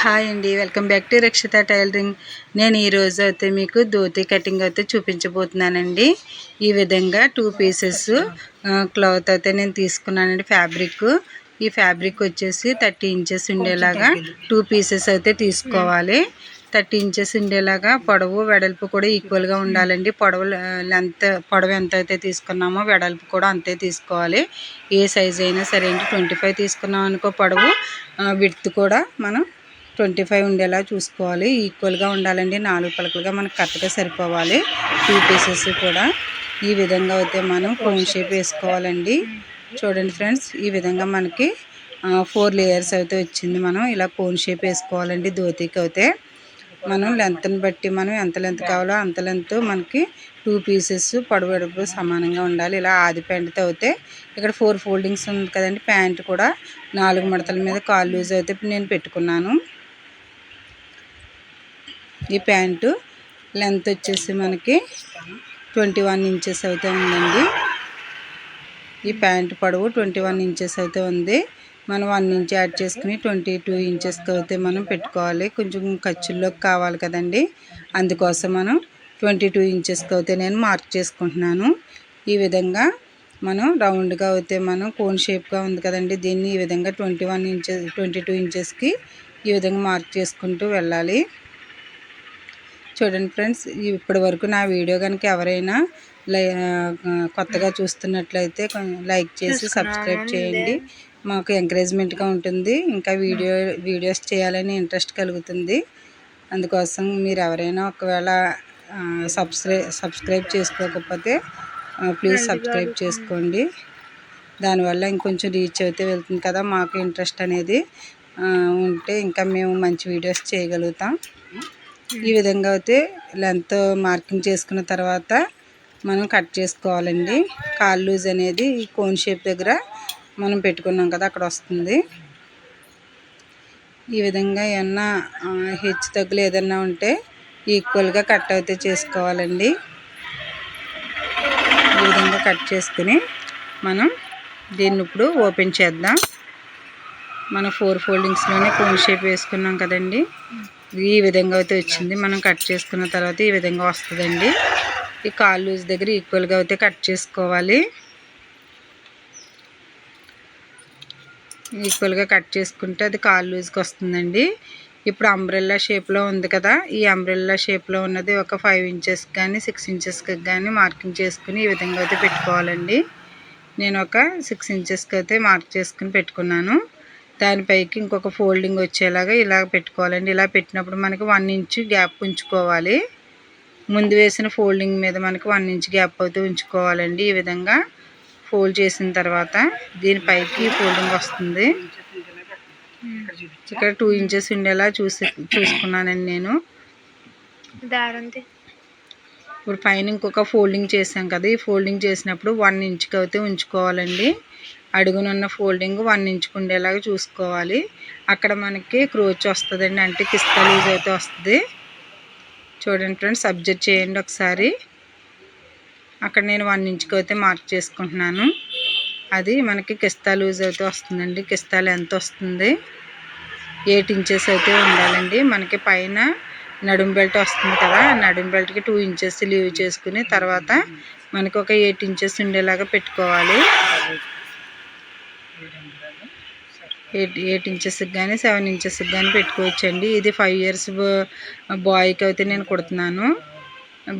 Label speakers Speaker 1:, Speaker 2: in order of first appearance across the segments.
Speaker 1: Hi అండి, welcome back to Rakshita tailoring. నేను ఈరోజు అయితే మీకు ధోతి కటింగ్ అయితే చూపించబోతున్నానండి. ఈ విధంగా 2 పీసెస్ క్లాత్ అయితే నేను తీసుకున్నానండి. ఈ ఫ్యాబ్రిక్ వచ్చేసి 30 ఇంచెస్ ఉండేలాగా 2 పీసెస్ అయితే తీసుకోవాలి. 30 ఇంచెస్ ఉండేలాగా పొడవు వెడల్పు కూడా ఈక్వల్గా ఉండాలండి. పొడవు ఎంత అయితే తీసుకున్నామో వెడల్పు కూడా అంతే తీసుకోవాలి. ఏ సైజ్ అయినా సరే అండి. 25 తీసుకున్నాం అనుకో పొడవు, విడ్త్ కూడా మనం 25 ఉండేలా చూసుకోవాలి. ఈక్వల్గా ఉండాలండి. 4 పలకలుగా మనకు కరెక్ట్గా సరిపోవాలి. 2 పీసెస్ కూడా ఈ విధంగా అయితే మనం కోన్ షేప్ వేసుకోవాలండి. చూడండి ఫ్రెండ్స్, ఈ విధంగా మనకి 4 లేయర్స్ అయితే వచ్చింది. మనం ఇలా కోన్ షేప్ వేసుకోవాలండి. ధోతికి అయితే మనం లెంత్ని బట్టి మనం ఎంత లెంత్ కావాలో అంత లెంత్ మనకి 2 పీసెస్ పొడవు సమానంగా ఉండాలి. ఇలా ఆది ప్యాంట్తో అయితే ఇక్కడ 4 ఫోల్డింగ్స్ ఉంది కదండి. ప్యాంట్ కూడా 4 మడతల మీద కాల్ లూజ్ అయితే నేను పెట్టుకున్నాను. ఈ ప్యాంటు లెంత్ వచ్చేసి మనకి 21 ఇంచెస్ అయితే ఉందండి. ఈ ప్యాంటు పొడవు 21 ఇంచెస్ అయితే ఉంది. మనం 1 ఇంచ్ యాడ్ చేసుకుని 22 ఇంచెస్కి అయితే మనం పెట్టుకోవాలి. కొంచెం ఖర్చుల్లోకి కావాలి కదండి, అందుకోసం మనం 22 ఇంచెస్కి అయితే నేను మార్క్ చేసుకుంటున్నాను. ఈ విధంగా మనం రౌండ్గా అయితే మనం కోన్ షేప్గా ఉంది కదండి, దీన్ని ఈ విధంగా 22 ఇంచెస్కి ఈ విధంగా మార్క్ చేసుకుంటూ వెళ్ళాలి. చూడండి ఫ్రెండ్స్, ఇప్పటి వరకు నా వీడియో కనుక ఎవరైనా కొత్తగా చూస్తున్నట్లయితే లైక్ చేసి సబ్స్క్రైబ్ చేయండి. మాకు ఎంకరేజ్మెంట్గా ఉంటుంది. ఇంకా వీడియోస్ చేయాలని ఇంట్రెస్ట్ కలుగుతుంది. అందుకోసం మీరు ఎవరైనా ఒకవేళ సబ్స్క్రైబ్ చేసుకోకపోతే ప్లీజ్ సబ్స్క్రైబ్ చేసుకోండి. దానివల్ల ఇంకొంచెం రీచ్ అయితే వెళ్తుంది కదా, మాకు ఇంట్రెస్ట్ అనేది ఉంటే ఇంకా మేము మంచి వీడియోస్ చేయగలుగుతాం. ఈ విధంగా అయితే లెంత్ మార్కింగ్ చేసుకున్న తర్వాత మనం కట్ చేసుకోవాలండి. కాల్ లూజ్ అనేది ఈ కోన్ షేప్ దగ్గర మనం పెట్టుకున్నాం కదా, అక్కడ వస్తుంది. ఈ విధంగా ఏమన్నా హెచ్చు తగ్గులు ఏదన్నా ఉంటే ఈక్వల్గా కట్ అయితే చేసుకోవాలండి. ఈ విధంగా కట్ చేసుకుని మనం దీన్ని ఇప్పుడు ఓపెన్ చేద్దాం. మనం 4 ఫోల్డింగ్స్లోనే కోన్ షేప్ వేసుకున్నాం కదండి, ఈ విధంగా అయితే వచ్చింది. మనం కట్ చేసుకున్న తర్వాత ఈ విధంగా వస్తుందండి. ఈ కాల్ లూజ్ దగ్గర ఈక్వల్గా అయితే కట్ చేసుకోవాలి. ఈక్వల్గా కట్ చేసుకుంటే అది కాల్ లూజ్కి వస్తుందండి. ఇప్పుడు అంబ్రెల్లా షేప్లో ఉంది కదా, ఈ అంబ్రెల్లా షేప్లో ఉన్నది ఒక 5 ఇంచెస్ కానీ 6 ఇంచెస్కి కానీ మార్కింగ్ చేసుకుని ఈ విధంగా అయితే పెట్టుకోవాలండి. నేను ఒక 6 ఇంచెస్కి అయితే మార్క్ చేసుకుని పెట్టుకున్నాను. దానిపైకి ఇంకొక ఫోల్డింగ్ వచ్చేలాగా ఇలా పెట్టుకోవాలండి. ఇలా పెట్టినప్పుడు మనకి 1 ఇంచ్ గ్యాప్ ఉంచుకోవాలి. ముందు వేసిన ఫోల్డింగ్ మీద మనకి 1 ఇంచ్ గ్యాప్ అయితే ఉంచుకోవాలండి. ఈ విధంగా ఫోల్డ్ చేసిన తర్వాత దీనిపైకి ఫోల్డింగ్ వస్తుంది. ఇక్కడ 2 ఇంచెస్ ఉండేలా చూసుకున్నానండి నేను. ఇప్పుడు పైన ఇంకొక ఫోల్డింగ్ చేసాం కదా, ఈ ఫోల్డింగ్ చేసినప్పుడు 1 ఇంచ్కి అయితే ఉంచుకోవాలండి. అడుగునున్న ఫోల్డింగ్ 1 ఇంచ్కి ఉండేలాగా చూసుకోవాలి. అక్కడ మనకి క్రోచ్ వస్తుందండి, అంటే కిస్తా లూజ్ అయితే వస్తుంది. చూడండి ఫ్రెండ్స్, అబ్జర్వ్ చేయండి ఒకసారి. అక్కడ నేను 1 ఇంచ్కి అయితే మార్క్ చేసుకుంటున్నాను. అది మనకి కిస్తా లూజ్ అయితే వస్తుందండి. కిస్తా లెంత్ వస్తుంది 8 ఇంచెస్ అయితే ఉండాలండి. మనకి పైన నడుం బెల్ట్ వస్తుంది కదా, నడుం బెల్ట్కి 2 ఇంచెస్ లీవ్ చేసుకుని తర్వాత మనకి ఒక 8 ఇంచెస్ ఉండేలాగా పెట్టుకోవాలి. 8 ఇంచెస్కి కానీ 7 ఇంచెస్కి కానీ పెట్టుకోవచ్చండి. ఇది 5 ఇయర్స్ బాయ్కి అయితే నేను కుడుతున్నాను.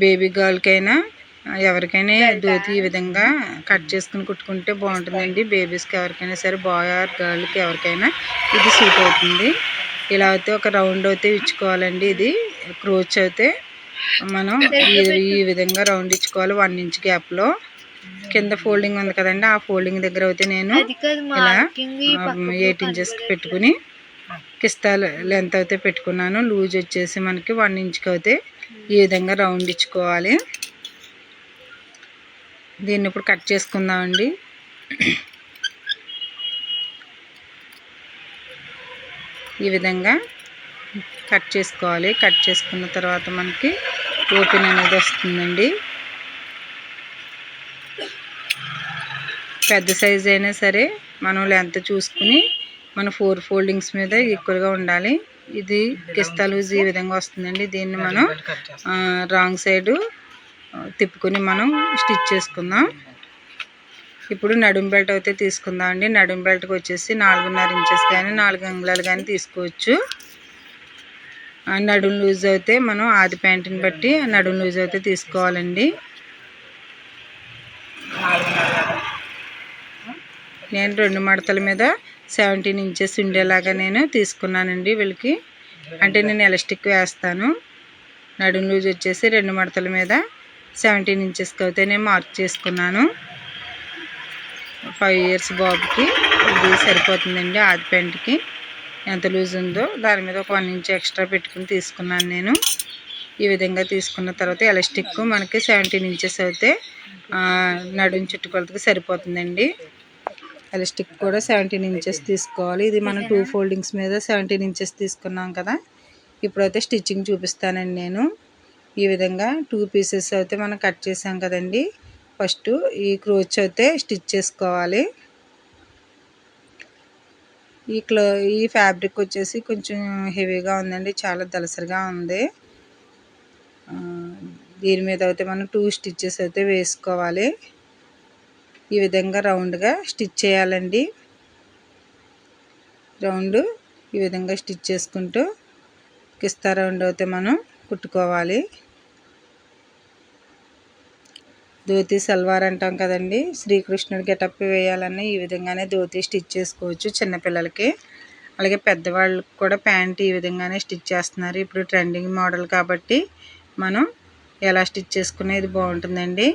Speaker 1: బేబీ గర్ల్కైనా ఎవరికైనా ధోతి ఈ విధంగా కట్ చేసుకుని కుట్టుకుంటే బాగుంటుందండి. బేబీస్కి ఎవరికైనా సరే, బాయ్ ఆర్ గర్ల్కి ఎవరికైనా ఇది సూట్ అవుతుంది. ఇలా అయితే ఒక రౌండ్ అయితే ఇచ్చుకోవాలండి. ఇది క్రోచ్ అయితే మనం ఈ విధంగా రౌండ్ ఇచ్చుకోవాలి 1 ఇంచ్ గ్యాప్లో. కింద ఫోల్డింగ్ ఉంది కదండి, ఆ ఫోల్డింగ్ దగ్గర అయితే నేను ఇలా 8 ఇంచెస్కి పెట్టుకుని కిస్తా లెంత్ అయితే పెట్టుకున్నాను. లూజ్ వచ్చేసి మనకి 1 ఇంచ్కి అయితే ఈ విధంగా రౌండ్ ఇచ్చుకోవాలి. దీన్ని ఇప్పుడు కట్ చేసుకుందామండి. ఈ విధంగా కట్ చేసుకోవాలి. కట్ చేసుకున్న తర్వాత మనకి ఓపెన్ అనేది వస్తుందండి. పెద్ద సైజ్ అయినా సరే మనం లెంత్ చూసుకుని మన 4 ఫోల్డింగ్స్ మీద ఈక్వల్గా ఉండాలి. ఇది కిస్తా లూజ్ ఈ విధంగా వస్తుందండి. దీన్ని మనం రాంగ్ సైడు తిప్పుకొని మనం స్టిచ్ చేసుకుందాం. ఇప్పుడు నడుం బెల్ట్ అయితే తీసుకుందాం అండి. నడుం బెల్ట్కి వచ్చేసి 4.5 ఇంచెస్ కానీ 4 అంగుళాలు కానీ తీసుకోవచ్చు. నడుం లూజ్ అయితే మనం ఆది ప్యాంటుని బట్టి నడుం లూజ్ అయితే తీసుకోవాలండి. నేను 2 మడతల మీద 17 ఇంచెస్ ఉండేలాగా నేను తీసుకున్నానండి వీళ్ళకి. అంటే నేను ఎలాస్టిక్ వేస్తాను. నడుం లూజ్ వచ్చేసి 2 మడతల మీద 17 ఇంచెస్కి అయితే నేను మార్క్ చేసుకున్నాను. 5 ఇయర్స్ బాబుకి ఇది సరిపోతుందండి. ఆది ప్యాంట్కి ఎంత లూజ్ ఉందో దాని మీద ఒక 1 ఇంచ్ ఎక్స్ట్రా పెట్టుకుని తీసుకున్నాను నేను. ఈ విధంగా తీసుకున్న తర్వాత ఎలాస్టిక్ మనకి 17 ఇంచెస్ అయితే నడుం చుట్టుకొలతకి సరిపోతుందండి. ఎలాస్టిక్ కూడా 17 ఇంచెస్ తీసుకోవాలి. ఇది మనం 2 ఫోల్డింగ్స్ మీద 17 ఇంచెస్ తీసుకున్నాం కదా. ఇప్పుడైతే స్టిచ్చింగ్ చూపిస్తానండి నేను. ఈ విధంగా 2 పీసెస్ అయితే మనం కట్ చేసాం కదండి. ఫస్ట్ ఈ క్రోచ్ అయితే స్టిచ్ చేసుకోవాలి. ఈ ఫ్యాబ్రిక్ వచ్చేసి కొంచెం హెవీగా ఉందండి, చాలా దలసరిగా ఉంది. దీని మీద అయితే మనం 2 స్టిచ్చెస్ అయితే వేసుకోవాలి. ఈ విధంగా రౌండ్గా స్టిచ్ చేయాలండి. రౌండ్ ఈ విధంగా స్టిచ్ చేసుకుంటూ కిస్తా రౌండ్ అయితే మనం కుట్టుకోవాలి. ధోతి సల్వార్ అంటాం కదండి, శ్రీకృష్ణుడి గెటప్ వేయాలని ఈ విధంగానే ధోతి స్టిచ్ చేసుకోవచ్చు చిన్నపిల్లలకి. అలాగే పెద్దవాళ్ళకి కూడా ప్యాంట్ ఈ విధంగానే స్టిచ్ చేస్తున్నారు. ఇప్పుడు ట్రెండింగ్ మోడల్ కాబట్టి మనం ఎలా స్టిచ్ చేసుకునేది బాగుంటుందండి.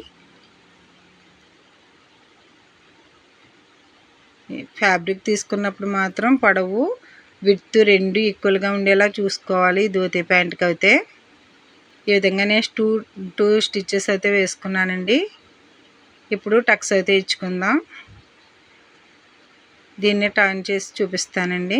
Speaker 1: ఫ్యాబ్రిక్ తీసుకున్నప్పుడు మాత్రం పొడవు విడ్త్ 2 ఈక్వల్గా ఉండేలా చూసుకోవాలి. ధోతి ప్యాంట్కి అయితే ఈ విధంగా నేను 2 స్టిచ్చెస్ అయితే వేసుకున్నానండి. ఇప్పుడు టక్స్ అయితే ఇచ్చుకుందాం. దీన్ని టర్న్ చేసి చూపిస్తానండి.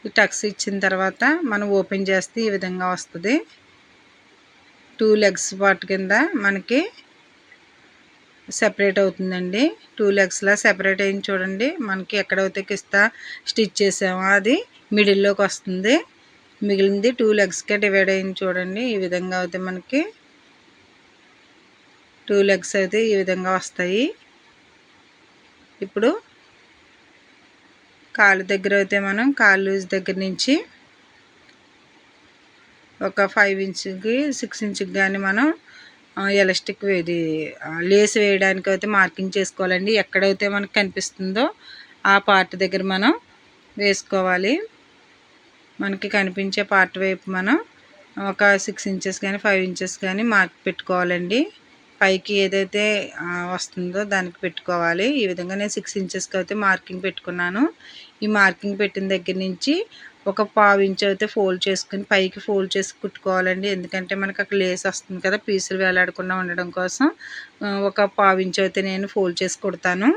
Speaker 1: ఈ టక్స్ ఇచ్చిన తర్వాత మనం ఓపెన్ చేస్తే ఈ విధంగా వస్తుంది. 2 లెగ్స్ పార్ట్ కింద మనకి సెపరేట్ అవుతుందండి. 2 లెగ్స్లా సెపరేట్ అయింది చూడండి. మనకి ఎక్కడైతే కిస్తా స్టిచ్ చేసామో అది మిడిల్లోకి వస్తుంది. మిగిలింది 2 లెగ్స్కే డివైడ్ అయింది చూడండి. ఈ విధంగా అయితే మనకి 2 లెగ్స్ అయితే ఈ విధంగా వస్తాయి. ఇప్పుడు కాలు దగ్గర అయితే మనం కాలు లూజ్ దగ్గర నుంచి ఒక 5 ఇంచుకి 6 ఇంచుకి కానీ మనం ఎలాస్టిక్ ఇది లేస్ వేయడానికి అయితే మార్కింగ్ చేసుకోవాలండి. ఎక్కడైతే మనకు కనిపిస్తుందో ఆ పార్ట్ దగ్గర మనం వేసుకోవాలి. మనకి కనిపించే పార్ట్ వైపు మనం ఒక 6 ఇంచెస్ కానీ 5 ఇంచెస్ కానీ మార్క్ పెట్టుకోవాలండి. పైకి ఏదైతే వస్తుందో దానికి పెట్టుకోవాలి. ఈ విధంగా నేను 6 ఇంచెస్కి అయితే మార్కింగ్ పెట్టుకున్నాను. ఈ మార్కింగ్ పెట్టిన దగ్గర నుంచి ఒక 1/2 ఇంచ్ అయితే ఫోల్డ్ చేసుకుని పైకి ఫోల్డ్ చేసి కుట్టుకోవాలండి. ఎందుకంటే మనకు అక్కడ లేస్ వస్తుంది కదా, పీసులు వేలాడకుండా ఉండడం కోసం ఒక 1/2 ఇంచ్ అయితే నేను ఫోల్డ్ చేసి కుడతాను.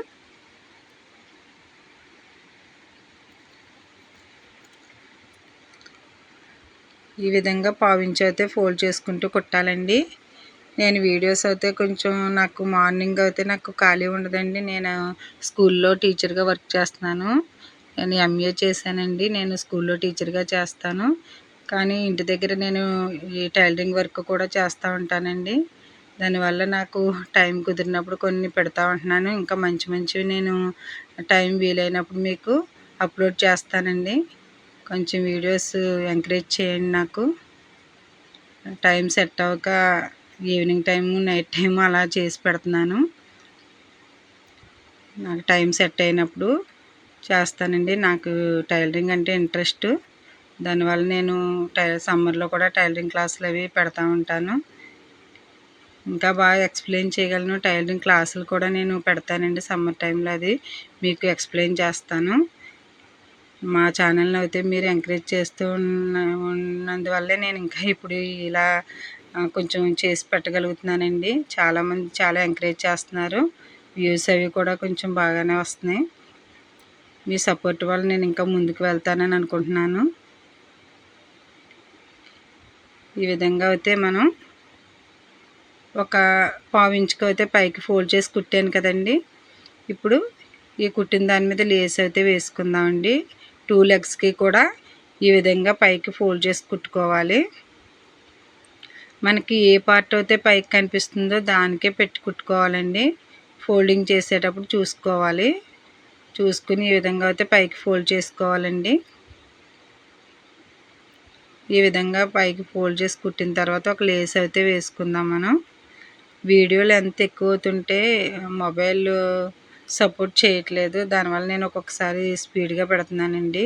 Speaker 1: ఈ విధంగా 1/2 ఇంచ్ అయితే ఫోల్డ్ చేసుకుంటూ కుట్టాలండి. నేను వీడియోస్ అయితే కొంచెం నాకు మార్నింగ్ అయితే నాకు ఖాళీ ఉండదండి. నేను స్కూల్లో టీచర్గా వర్క్ చేస్తున్నాను. నేను ఎంఏ చేశానండి. నేను స్కూల్లో టీచర్గా చేస్తాను. కానీ ఇంటి దగ్గర నేను ఈ టైలరింగ్ వర్క్ కూడా చేస్తూ ఉంటానండి. దానివల్ల నాకు టైం కుదిరినప్పుడు కొన్ని పెడతా ఉంటున్నాను. ఇంకా మంచి మంచివి నేను టైం వీలైనప్పుడు మీకు అప్లోడ్ చేస్తానండి. కొంచెం వీడియోస్ ఎంకరేజ్ చేయండి. నాకు టైం సెట్ అవ్వక ఈవినింగ్ టైము నైట్ టైము అలా చేసి పెడుతున్నాను. నాకు టైం సెట్ అయినప్పుడు చేస్తానండి. నాకు టైలరింగ్ అంటే ఇంట్రెస్ట్. దానివల్ల నేను సమ్మర్లో కూడా టైలరింగ్ క్లాసులు అవి పెడతా ఉంటాను. ఇంకా బాగా ఎక్స్ప్లెయిన్ చేయగలను. టైలరింగ్ క్లాసులు కూడా నేను పెడతానండి. సమ్మర్ టైంలో అది మీకు ఎక్స్ప్లెయిన్ చేస్తాను. మా ఛానల్ని అయితే మీరు ఎంకరేజ్ చేస్తూ ఉన్నందువల్లే నేను ఇంకా ఇప్పుడు ఇలా కొంచెం చేసి పెట్టగలుగుతున్నానండి. చాలామంది చాలా ఎంకరేజ్ చేస్తున్నారు. వ్యూస్ అవి కూడా కొంచెం బాగానే వస్తున్నాయి. మీ సపోర్ట్ వల్ల నేను ఇంకా ముందుకు వెళ్తానని అనుకుంటున్నాను. ఈ విధంగా అయితే మనం ఒక పావు ఇంచుకు అయితే పైకి ఫోల్డ్ చేసి కుట్టాను కదండి. ఇప్పుడు ఈ కుట్టిన దాని మీద లేస్ అయితే వేసుకుందామండి. 2 లెగ్స్కి కూడా ఈ విధంగా పైకి ఫోల్డ్ చేసి కుట్టుకోవాలి. మనకి ఏ పార్ట్ అయితే పైకి కనిపిస్తుందో దానికే పెట్టి కుట్టుకోవాలండి. ఫోల్డింగ్ చేసేటప్పుడు చూసుకోవాలి. చూసుకుని ఈ విధంగా అయితే పైకి ఫోల్డ్ చేసుకోవాలండి. ఈ విధంగా పైకి ఫోల్డ్ చేసి కుట్టిన తర్వాత ఒక లేస్ అయితే వేసుకుందాం మనం. వీడియో లెంత్ ఎక్కువ అవుతుంటే మొబైల్ సపోర్ట్ చేయట్లేదు. దానివల్ల నేను ఒక్కొక్కసారి స్పీడ్గా పెడుతున్నానండి.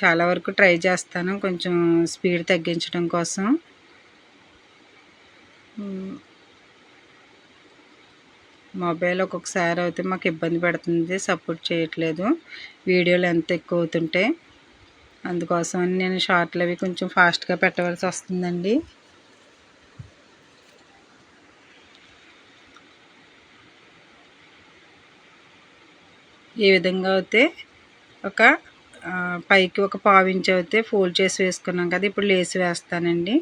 Speaker 1: చాలా వరకు ట్రై చేస్తాను కొంచెం స్పీడ్ తగ్గించడం కోసం. మొబైల్ ఒక్కొక్కసారి అయితే మాకు ఇబ్బంది పెడుతుంది, సపోర్ట్ చేయట్లేదు వీడియో లెంత్ ఎక్కువ అవుతుంటే. అందుకోసమని నేను షార్ట్లు అవి కొంచెం ఫాస్ట్గా పెట్టవలసి వస్తుందండి. ఈ విధంగా అయితే ఒక పైకి ఒక పావు ఇంచు అయితే ఫోల్డ్ చేసి వేసుకున్నాం కదా. ఇప్పుడు లేస్ వేస్తానండి.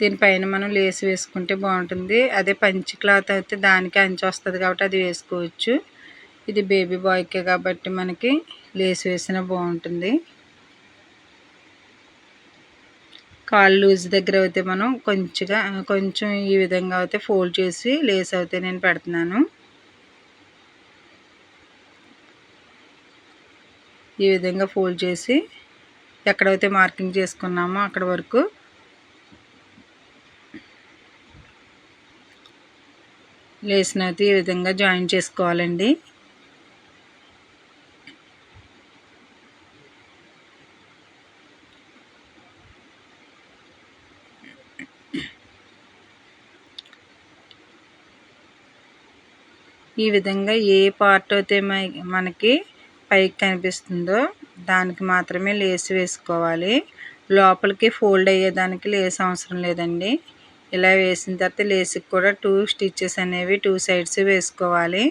Speaker 1: దీనిపైన మనం లేస్ వేసుకుంటే బాగుంటుంది. అదే పంచి క్లాత్ అయితే దానికి అంచు వస్తుంది కాబట్టి అది వేసుకోవచ్చు. ఇది బేబీ బాయ్కే కాబట్టి మనకి లేస్ వేసినా బాగుంటుంది. కాళ్ళు లూజ్ దగ్గర అయితే మనం కొంచెం ఈ విధంగా అయితే ఫోల్డ్ చేసి లేస్ అయితే నేను పెడుతున్నాను. ఈ విధంగా ఫోల్డ్ చేసి ఎక్కడైతే మార్కింగ్ చేసుకున్నామో అక్కడ వరకు లేస్ని అయితే ఈ విధంగా జాయిన్ చేసుకోవాలండి. ఈ విధంగా ఏ పార్ట్ అయితే మనకి పైకి కనిపిస్తుందో దానికి మాత్రమే లేస్ వేసుకోవాలి. లోపలికి ఫోల్డ్ అయ్యేదానికి లేస్ అవసరం లేదండి. ఇలా వేసిన తర్వాత లేస్కి కూడా 2 స్టిచెస్ అనేవి 2 సైడ్స్ వేసుకోవాలి.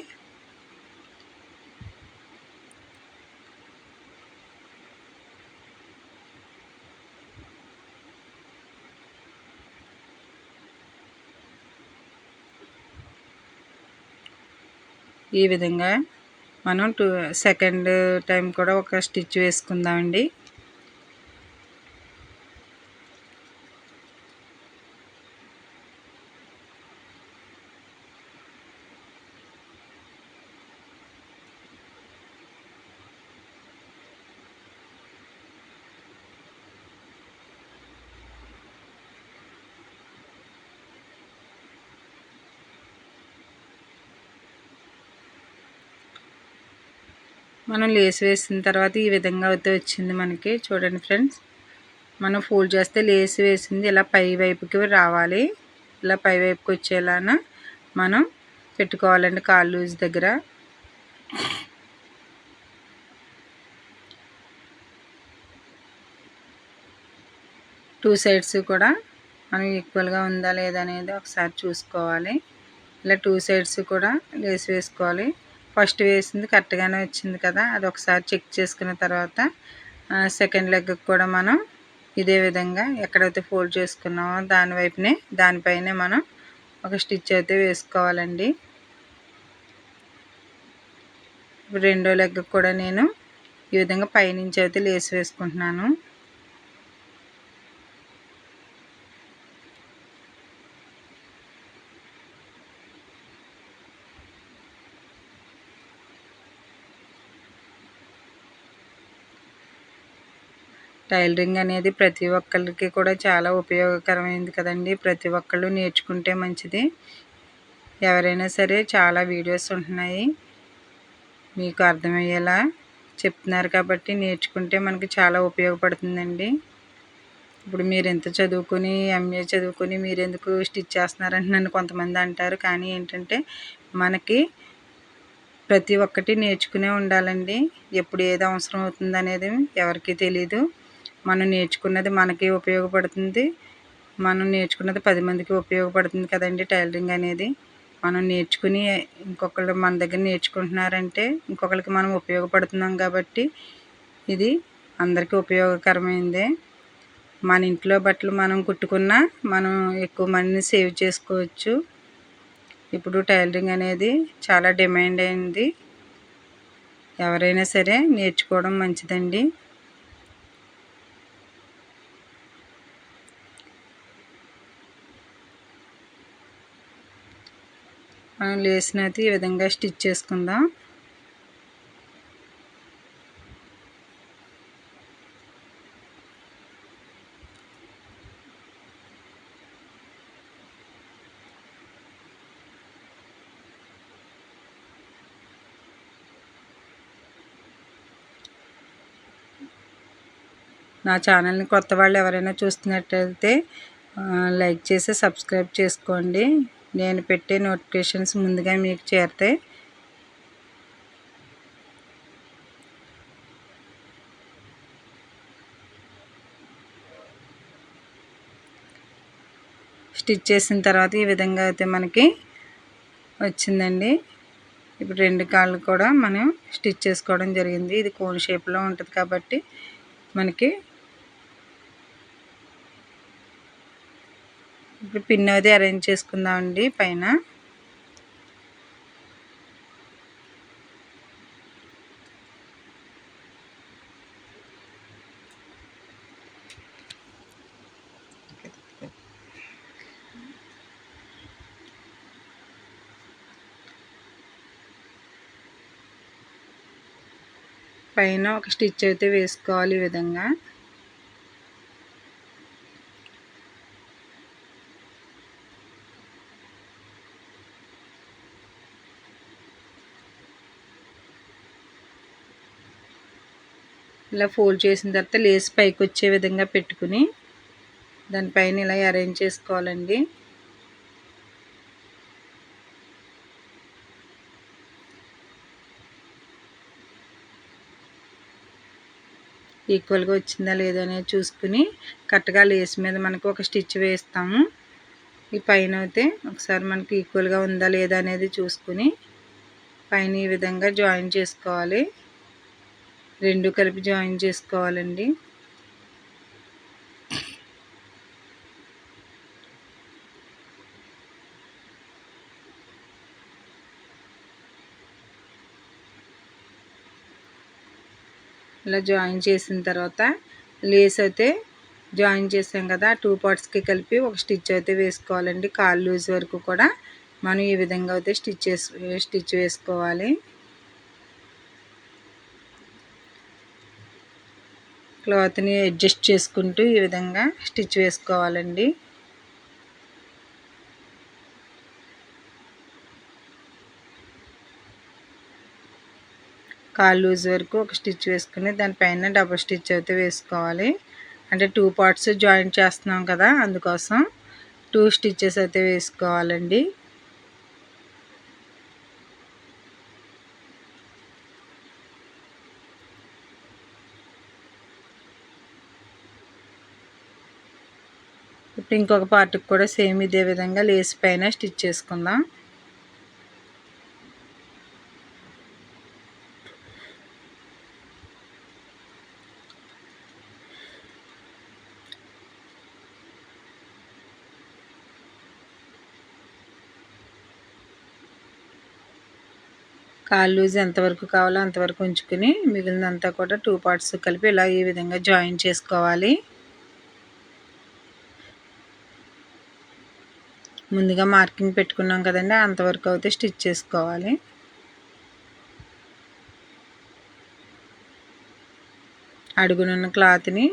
Speaker 1: ఈ విధంగా మనం సెకండ్ టైం కూడా ఒక స్టిచ్ వేసుకుందామండి. మనం లేస్ వేసిన తర్వాత ఈ విధంగా అయితే వచ్చింది మనకి. చూడండి ఫ్రెండ్స్, మనం ఫోల్డ్ చేస్తే లేస్ వేసింది ఇలా పై వైపుకి రావాలి. ఇలా పై వైపుకి వచ్చేలాగా మనం పెట్టుకోవాలండి కాళ్ళు లూజ్ దగ్గర. టూ సైడ్స్ కూడా మనం ఈక్వల్గా ఉందా లేదా అనేది ఒకసారి చూసుకోవాలి. ఇలా 2 సైడ్స్ కూడా లేస్ వేసుకోవాలి. ఫస్ట్ వేసింది కరెక్ట్గానే వచ్చింది కదా, అది ఒకసారి చెక్ చేసుకున్న తర్వాత సెకండ్ లెగ్ కూడా మనం ఇదే విధంగా ఎక్కడైతే ఫోల్డ్ చేసుకున్నామో దానిపైనే మనం ఒక స్టిచ్ అయితే వేసుకోవాలండి. ఇప్పుడు రెండో లెగ్ కూడా నేను ఈ విధంగా పైనుంచి అయితే లేస్ వేసుకుంటున్నాను. టైలరింగ్ అనేది ప్రతి ఒక్కరికి కూడా చాలా ఉపయోగకరమైనది కదండి. ప్రతి ఒక్కళ్ళు నేర్చుకుంటే మంచిది. ఎవరైనా సరే చాలా వీడియోస్ ఉంటున్నాయి, మీకు అర్థమయ్యేలా చెప్తున్నారు కాబట్టి నేర్చుకుంటే మనకి చాలా ఉపయోగపడుతుందండి. ఇప్పుడు మీరు ఎంత చదువుకుని ఎంఏ చదువుకుని మీరు ఎందుకు స్టిచ్ చేస్తున్నారంటే నన్ను కొంతమంది అంటారు. కానీ ఏంటంటే మనకి ప్రతి ఒక్కటి నేర్చుకునే ఉండాలండి. ఎప్పుడు ఏది అవసరం అవుతుంది అనేది ఎవరికీ తెలీదు. మనం నేర్చుకున్నది మనకి ఉపయోగపడుతుంది. మనం నేర్చుకున్నది 10 మందికి ఉపయోగపడుతుంది కదండి టైలరింగ్ అనేది. మనం నేర్చుకుని ఇంకొకళ్ళు మన దగ్గర నేర్చుకుంటున్నారంటే ఇంకొకరికి మనం ఉపయోగపడుతున్నాం కాబట్టి ఇది అందరికీ ఉపయోగకరమైందే. మన ఇంట్లో బట్టలు మనం కుట్టుకున్నా మనం ఎక్కువ మనీని సేవ్ చేసుకోవచ్చు. ఇప్పుడు టైలరింగ్ అనేది చాలా డిమాండ్ అయింది. ఎవరైనా సరే నేర్చుకోవడం మంచిదండి. మనం లేస్ని అయితే ఈ విధంగా స్టిచ్ చేసుకుందాం. నా ఛానల్ని కొత్త వాళ్ళు ఎవరైనా చూస్తున్నట్టయితే లైక్ చేసి సబ్స్క్రైబ్ చేసుకోండి. నేను పెట్టే నోటిఫికేషన్స్ ముందుగా మీకు చేరుతాయి. స్టిచ్ చేసిన తర్వాత ఈ విధంగా అయితే మనకి వచ్చిందండి. ఇప్పుడు 2 కాళ్ళు కూడా మనం స్టిచ్ చేసుకోవడం జరిగింది. ఇది కోన్ షేప్లో ఉంటుంది కాబట్టి మనకి ఇప్పుడు పిన్ అది అరేంజ్ చేసుకుందామండి పైన. పైన ఒక స్టిచ్ అయితే వేసుకోవాలి ఈ విధంగా. ఇలా ఫోల్డ్ చేసిన తర్వాత లేస్ పైకి వచ్చే విధంగా పెట్టుకుని దానిపైన ఇలా అరేంజ్ చేసుకోవాలండి. ఈక్వల్గా వచ్చిందా లేదా అనేది చూసుకుని కరెక్ట్గా లేస్ మీద మనకు ఒక స్టిచ్ వేస్తాము. ఈ పైన అయితే ఒకసారి మనకి ఈక్వల్గా ఉందా లేదా అనేది చూసుకుని పైన ఈ విధంగా జాయిన్ చేసుకోవాలి. 2 కలిపి జాయిన్ చేసుకోవాలండి. ఇలా జాయిన్ చేసిన తర్వాత లేస్ అయితే జాయిన్ చేసాం కదా, 2 పార్ట్స్కి కలిపి ఒక స్టిచ్ అయితే వేసుకోవాలండి. కాలు లూజ్ వరకు కూడా మనం ఈ విధంగా అయితే స్టిచ్ వేసుకోవాలి. క్లాత్ని అడ్జస్ట్ చేసుకుంటూ ఈ విధంగా స్టిచ్ వేసుకోవాలండి. కాలు లూజ్ వరకు ఒక స్టిచ్ వేసుకుని దానిపైన డబుల్ స్టిచ్ అయితే వేసుకోవాలి. అంటే 2 పార్ట్స్ జాయిన్ చేస్తున్నాం కదా, అందుకోసం 2 స్టిచెస్ అయితే వేసుకోవాలండి. ఇప్పుడు ఇంకొక పార్ట్కి కూడా సేమ్ ఇదే విధంగా లేస్ పైన స్టిచ్ చేసుకుందాం. కాలు లూజ్ ఎంతవరకు కావాలో అంతవరకు ఉంచుకుని మిగిలినంతా కూడా 2 పార్ట్స్ కలిపి ఇలా ఈ విధంగా జాయిన్ చేసుకోవాలి. ముందుగా మార్కింగ్ పెట్టుకున్నాం కదండి, అంతవరకు అయితే స్టిచ్ చేసుకోవాలి. అడుగునున్న క్లాత్ని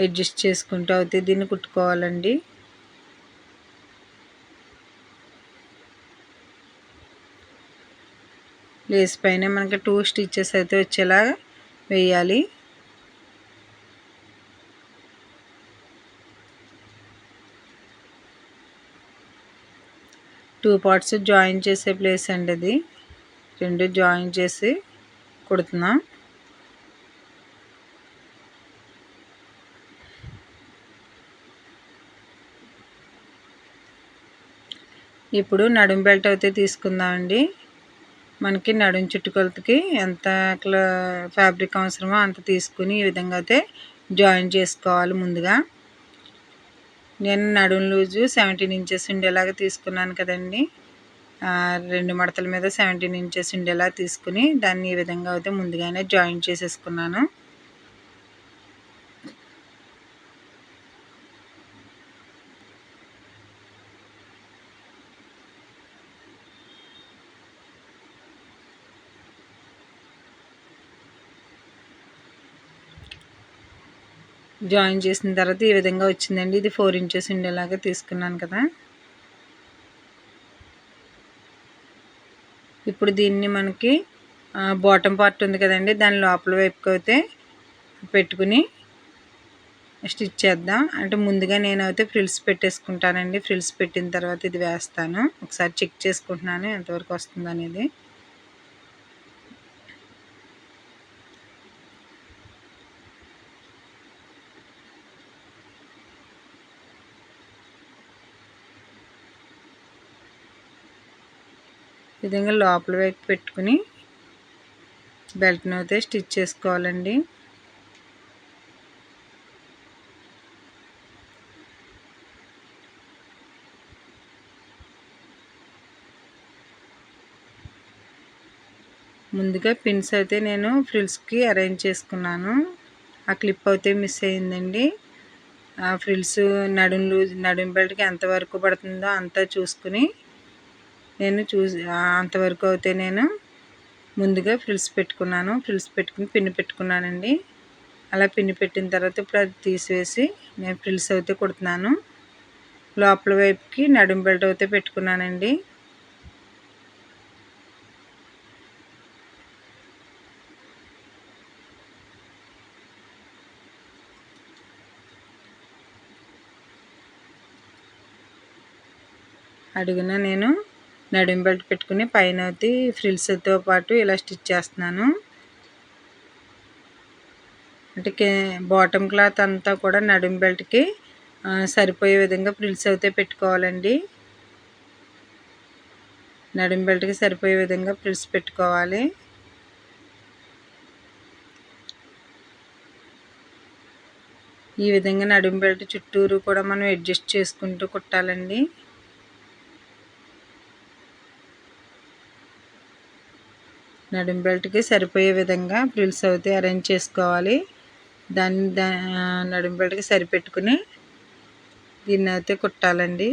Speaker 1: అడ్జస్ట్ చేసుకుంటూ అయితే దీన్ని కుట్టుకోవాలండి. లేస్ పైన మనకి 2 స్టిచెస్ అయితే వచ్చేలా వేయాలి. టూ పార్ట్స్ జాయిన్ చేసే ప్లేస్ అండి అది. 2 జాయిన్ చేసి కుడుతున్నాం. ఇప్పుడు నడుం బెల్ట్ అయితే తీసుకుందామండి. మనకి నడుం చుట్టుకొలతకి ఎంత ఫ్యాబ్రిక్ అవసరమో అంత తీసుకుని ఈ విధంగా అయితే జాయిన్ చేసుకోవాలి. ముందుగా నేను నడుం లూజు 17 ఇంచెస్ ఉండేలాగా తీసుకున్నాను కదండి. 2 మడతల మీద 17 ఇంచెస్ ఉండేలా తీసుకుని దాన్ని ఈ విధంగా అయితే ముందుగానే జాయిన్ చేసేసుకున్నాను. జాయిన్ చేసిన తర్వాత ఈ విధంగా వచ్చిందండి. ఇది 4 ఇంచెస్ ఉండేలాగా తీసుకున్నాను కదా. ఇప్పుడు దీన్ని మనకి బాటమ్ పార్ట్ ఉంది కదండి, దాని లోపల వైపుకి అయితే పెట్టుకుని స్టిచ్ చేద్దాం. అంటే ముందుగా నేనైతే ఫ్రిల్స్ పెట్టేసుకుంటానండి. ఫ్రిల్స్ పెట్టిన తర్వాత ఇది వేస్తాను. ఒకసారి చెక్ చేసుకుంటున్నాను ఎంతవరకు వస్తుంది అనేది. ఈ విధంగా లోపల వైపు పెట్టుకుని బెల్ట్ను అయితే స్టిచ్ చేసుకోవాలండి. ముందుగా పిన్స్ అయితే నేను ఫ్రిల్స్కి అరేంజ్ చేసుకున్నాను. ఆ క్లిప్ అయితే మిస్ అయిందండి. ఆ ఫ్రిల్స్ నడుం బెల్ట్కి ఎంతవరకు పడుతుందో అంతా చూసుకుని అంతవరకు అయితే నేను ముందుగా ఫ్రిల్స్ పెట్టుకున్నాను. ఫ్రిల్స్ పెట్టుకుని పిన్ పెట్టుకున్నానండి. అలా పిన్ పెట్టిన తర్వాత ఇప్పుడు అది తీసివేసి నేను ఫ్రిల్స్ అయితే కుడుతున్నాను. లోపల వైపుకి నడుం బెల్ట్ అయితే పెట్టుకున్నానండి. అడుగున నేను నడుం బెల్ట్ పెట్టుకుని పైన అయితే ఫ్రిల్స్తో పాటు ఇలా స్టిచ్ చేస్తున్నాను. అంటే బాటమ్ క్లాత్ అంతా కూడా నడుం బెల్ట్కి సరిపోయే విధంగా ఫ్రిల్స్ అయితే పెట్టుకోవాలండి. నడుం బెల్ట్కి సరిపోయే విధంగా ఫ్రిల్స్ పెట్టుకోవాలి. ఈ విధంగా నడుం బెల్ట్ చుట్టూరు కూడా మనం అడ్జస్ట్ చేసుకుంటూ కుట్టాలండి. నడుం బెల్ట్కి సరిపోయే విధంగా ఫ్రిల్స్ అయితే అరేంజ్ చేసుకోవాలి. నడుం బెల్ట్కి సరిపెట్టుకుని దీన్ని అయితే కుట్టాలండి.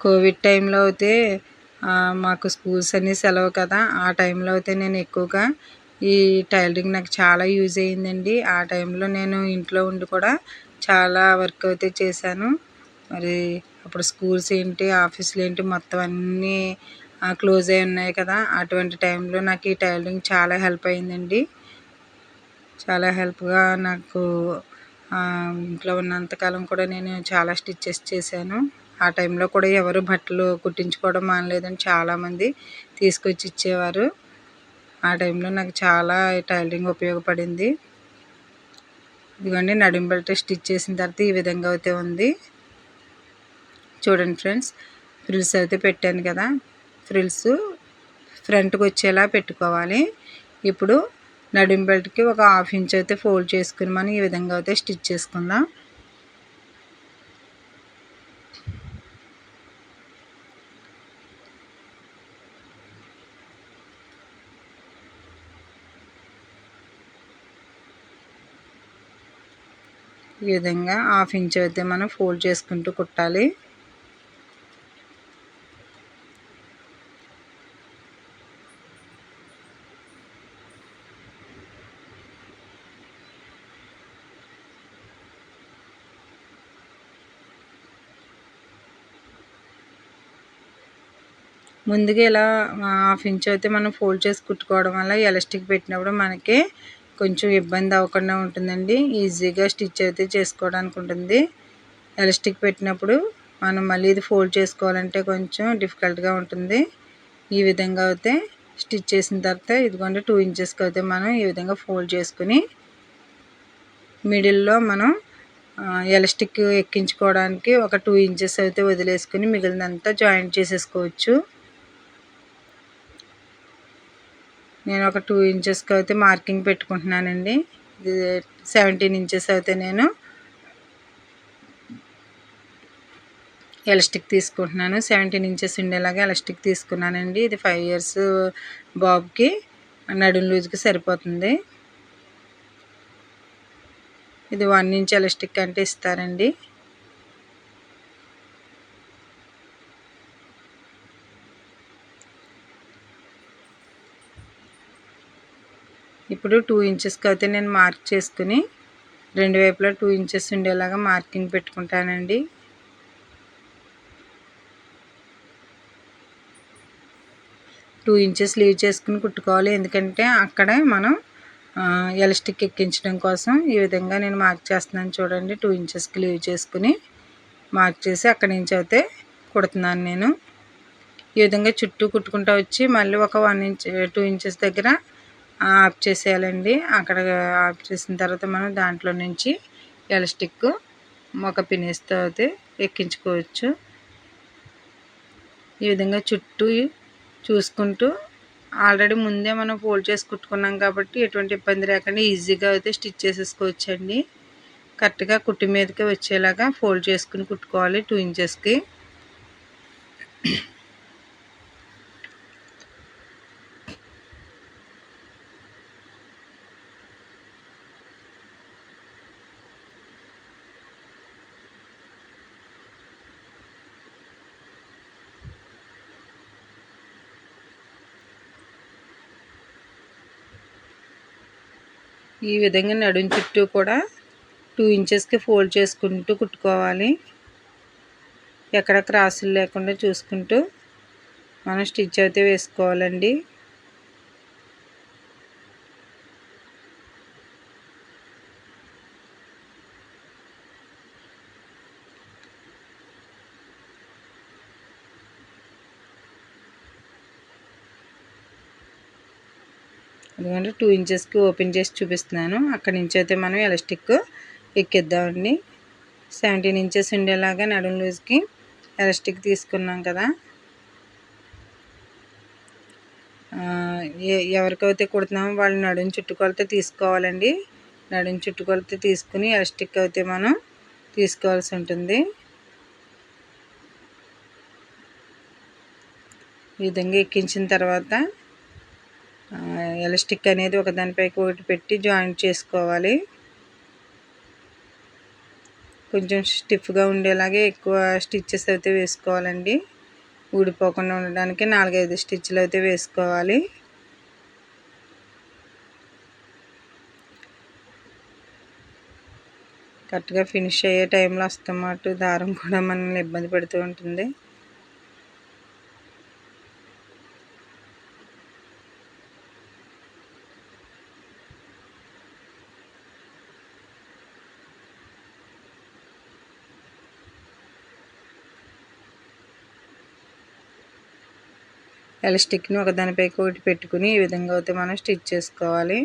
Speaker 1: కోవిడ్ టైంలో అయితే మాకు స్కూల్స్ అన్నీ సెలవు కదా. ఆ టైంలో అయితే నేను ఎక్కువగా ఈ టైలరింగ్ నాకు చాలా యూజ్ అయ్యిందండి. ఆ టైంలో నేను ఇంట్లో ఉండి కూడా చాలా వర్క్ అయితే చేశాను. మరి అప్పుడు స్కూల్స్ ఏంటి, ఆఫీసులు ఏంటి, మొత్తం అన్నీ క్లోజ్ అయి ఉన్నాయి కదా. అటువంటి టైంలో నాకు ఈ టైలరింగ్ చాలా హెల్ప్ అయ్యిందండి. చాలా హెల్ప్గా నాకు ఇంట్లో ఉన్నంతకాలం కూడా నేను చాలా స్టిచ్చెస్ చేశాను. ఆ టైంలో కూడా ఎవరు బట్టలు కుట్టించుకోవడం మానలేదని చాలామంది తీసుకొచ్చి ఇచ్చేవారు. ఆ టైంలో నాకు చాలా టైలరింగ్ ఉపయోగపడింది. ఇదిగోండి నడుం బెల్ట్ స్టిచ్ చేసిన తర్వాత ఈ విధంగా అయితే ఉంది. చూడండి ఫ్రెండ్స్, ఫ్రిల్స్ అయితే పెట్టాను కదా. ఫ్రిల్స్ ఫ్రంట్కి వచ్చేలా పెట్టుకోవాలి. ఇప్పుడు నడుం బెల్ట్కి ఒక 1/2 ఇంచ్ అయితే ఫోల్డ్ చేసుకుని మనం ఈ విధంగా అయితే స్టిచ్ చేసుకుందాం. ఈ విధంగా 1/2 ఇంచ్ అయితే మనం ఫోల్డ్ చేసుకుంటూ కుట్టాలి. ముందుగా ఇలా 1/2 ఇంచ్ అయితే మనం ఫోల్డ్ చేసి కుట్టుకోవడం వల్ల ఎలాస్టిక్ పెట్టినప్పుడు మనకి కొంచెం ఇబ్బంది అవ్వకుండా ఉంటుందండి. ఈజీగా స్టిచ్ అయితే చేసుకోవడానికి ఉంటుంది. ఎలాస్టిక్ పెట్టినప్పుడు మనం మళ్ళీ ఇది ఫోల్డ్ చేసుకోవాలంటే కొంచెం డిఫికల్ట్గా ఉంటుంది. ఈ విధంగా అయితే స్టిచ్ చేసిన తర్వాత ఇదిగోండి 2 ఇంచెస్కి అయితే మనం ఈ విధంగా ఫోల్డ్ చేసుకుని మిడిల్లో మనం ఎలాస్టిక్ ఎక్కించుకోవడానికి ఒక 2 ఇంచెస్ అయితే వదిలేసుకుని మిగిలినంతా జాయింట్ చేసేసుకోవచ్చు. నేను ఒక 2 ఇంచెస్కి అయితే మార్కింగ్ పెట్టుకుంటున్నానండి. ఇది 17 ఇంచెస్ అయితే నేను ఎలాస్టిక్ తీసుకుంటున్నాను. 17 ఇంచెస్ ఉండేలాగా ఎలాస్టిక్ తీసుకున్నానండి. ఇది 5 ఇయర్స్ బాబుకి నడుం లూజ్కి సరిపోతుంది. ఇది 1 ఇంచ్ ఎలాస్టిక్ అంటే ఇస్తారండి. ఇప్పుడు 2 ఇంచెస్కి అయితే నేను మార్క్ చేసుకుని రెండు వైపులా 2 ఇంచెస్ ఉండేలాగా మార్కింగ్ పెట్టుకుంటానండి. టూ ఇంచెస్ లీవ్ చేసుకుని కుట్టుకోవాలి. ఎందుకంటే అక్కడే మనం ఎలాస్టిక్ ఎక్కించడం కోసం ఈ విధంగా నేను మార్క్ చేస్తున్నాను చూడండి. 2 ఇంచెస్కి లీవ్ చేసుకుని మార్క్ చేసి అక్కడి నుంచి అయితే కుడుతున్నాను నేను. ఈ విధంగా చుట్టూ కుట్టుకుంటూ వచ్చి మళ్ళీ ఒక 2 ఇంచెస్ దగ్గర ఆఫ్ చేసేయాలండి. అక్కడ ఆఫ్ చేసిన తర్వాత మనం దాంట్లో నుంచి ఎలాస్టిక్ ఒక పినిస్తో అయితే ఎక్కించుకోవచ్చు. ఈ విధంగా చుట్టూ చూసుకుంటూ ఆల్రెడీ ముందే మనం ఫోల్డ్ చేసి కుట్టుకున్నాం కాబట్టి ఎటువంటి ఇబ్బంది లేకుండా ఈజీగా అయితే స్టిచ్ చేసేసుకోవచ్చండి. కరెక్ట్గా కుట్టు మీదకి వచ్చేలాగా ఫోల్డ్ చేసుకుని కుట్టుకోవాలి 2 ఇంచెస్కి. ఈ విధంగా నడుం చుట్టూ కూడా 2 ఇంచెస్కి ఫోల్డ్ చేసుకుంటూ కుట్టుకోవాలి. ఎక్కడ క్రాసులు లేకుండా చూసుకుంటూ మనం స్టిచ్ అయితే వేసుకోవాలండి. ఎందుకంటే 2 ఇంచెస్కి ఓపెన్ చేసి చూపిస్తున్నాను. అక్కడి నుంచి అయితే మనం ఎలాస్టిక్ ఎక్కిద్దామండి. 17 ఇంచెస్ ఉండేలాగా నడుం లూజ్కి ఎలాస్టిక్ తీసుకున్నాం కదా. ఎవరికైతే కుడుతున్నామో వాళ్ళు నడుం చుట్టుకొలత తీసుకోవాలండి. నడుం చుట్టుకొలత తీసుకుని ఎలాస్టిక్ అయితే మనం తీసుకోవాల్సి ఉంటుంది. ఈ విధంగా ఎక్కించిన తర్వాత ఎలాస్టిక్ అనేది ఒకదానిపైకి ఒకటి పెట్టి జాయింట్ చేసుకోవాలి. కొంచెం స్టిఫ్గా ఉండేలాగే ఎక్కువ స్టిచ్చెస్ అయితే వేసుకోవాలండి. ఊడిపోకుండా ఉండడానికి 4-5 స్టిచ్లు అయితే వేసుకోవాలి. కరెక్ట్గా ఫినిష్ అయ్యే టైంలో వస్తామాట దారం కూడా మనల్ని ఇబ్బంది పెడుతూ ఉంటుంది. ఎలాస్టిక్ని ఒకదానిపైకి ఒకటి పెట్టుకుని ఈ విధంగా అయితే మనం స్టిచ్ చేసుకోవాలి.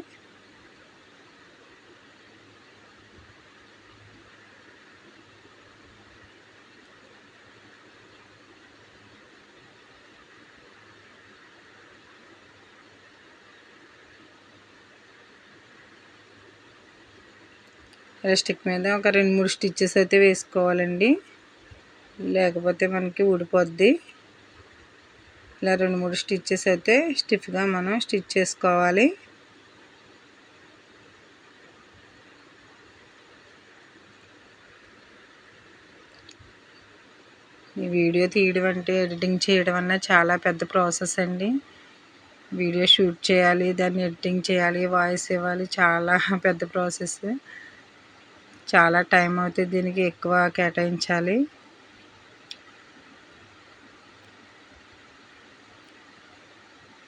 Speaker 1: ఎలాస్టిక్ మీద ఒక 2-3 స్టిచ్చెస్ అయితే వేసుకోవాలండి. లేకపోతే మనకి ఊడిపోద్ది. ఇలా 2-3 స్టిచ్చెస్ అయితే స్టిఫ్గా మనం స్టిచ్ చేసుకోవాలి. ఈ వీడియో తీయడం అంటే ఎడిటింగ్ చేయడం అన్న చాలా పెద్ద ప్రాసెస్ అండి. వీడియో షూట్ చేయాలి, దాన్ని ఎడిటింగ్ చేయాలి, వాయిస్ ఇవ్వాలి, చాలా పెద్ద ప్రాసెస్. చాలా టైం అవుతుంది, దీనికి ఎక్కువ కేటాయించాలి.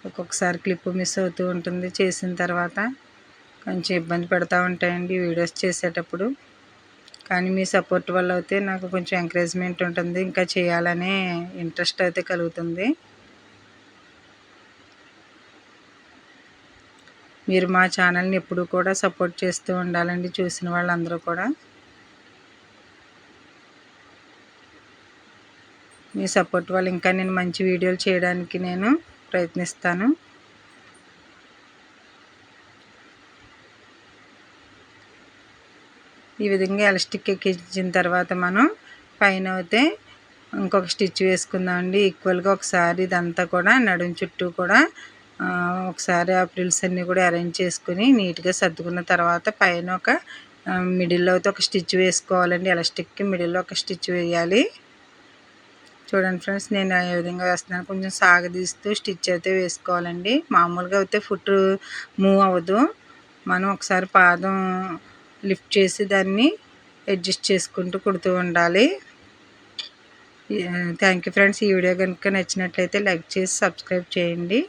Speaker 1: ఒక్కొక్కసారి క్లిప్ మిస్ అవుతూ ఉంటుంది. చేసిన తర్వాత కొంచెం ఇబ్బంది పెడతా ఉంటాయండి వీడియోస్ చేసేటప్పుడు. కానీ మీ సపోర్ట్ వల్ల అయితే నాకు కొంచెం ఎంకరేజ్మెంట్ ఉంటుంది, ఇంకా చేయాలనే ఇంట్రెస్ట్ అయితే కలుగుతుంది. మీరు మా ఛానల్ని ఎప్పుడు కూడా సపోర్ట్ చేస్తూ ఉండాలండి, చూసిన వాళ్ళందరూ కూడా. మీ సపోర్ట్ వల్ల ఇంకా నేను మంచి వీడియోలు చేయడానికి నేను ప్రయత్నిస్తాను. ఈ విధంగా ఎలాస్టిక్ ఎక్కించిన తర్వాత మనం పైన అయితే ఇంకొక స్టిచ్ వేసుకుందామండి. ఈక్వల్గా ఒకసారి ఇదంతా కూడా నడుము చుట్టూ కూడా ఒకసారి ఆ ఫ్రిల్స్ అన్నీ కూడా అరేంజ్ చేసుకుని నీట్గా సర్దుకున్న తర్వాత పైన ఒక మిడిల్లో అయితే ఒక స్టిచ్ వేసుకోవాలండి. ఎలాస్టిక్కి మిడిల్లో ఒక స్టిచ్ వేయాలి. చూడండి ఫ్రెండ్స్, నేను ఏ విధంగా వేస్తున్నాను, కొంచెం సాగదీస్తూ స్టిచ్ అయితే వేసుకోవాలండి. మామూలుగా అయితే ఫుట్ మూవ్ అవ్వదు, మనం ఒకసారి పాదం లిఫ్ట్ చేసి దాన్ని అడ్జస్ట్ చేసుకుంటూ కుడుతూ ఉండాలి. Thank you friends. ఈ వీడియో కనుక నచ్చినట్లయితే లైక్ చేసి సబ్స్క్రైబ్ చేయండి.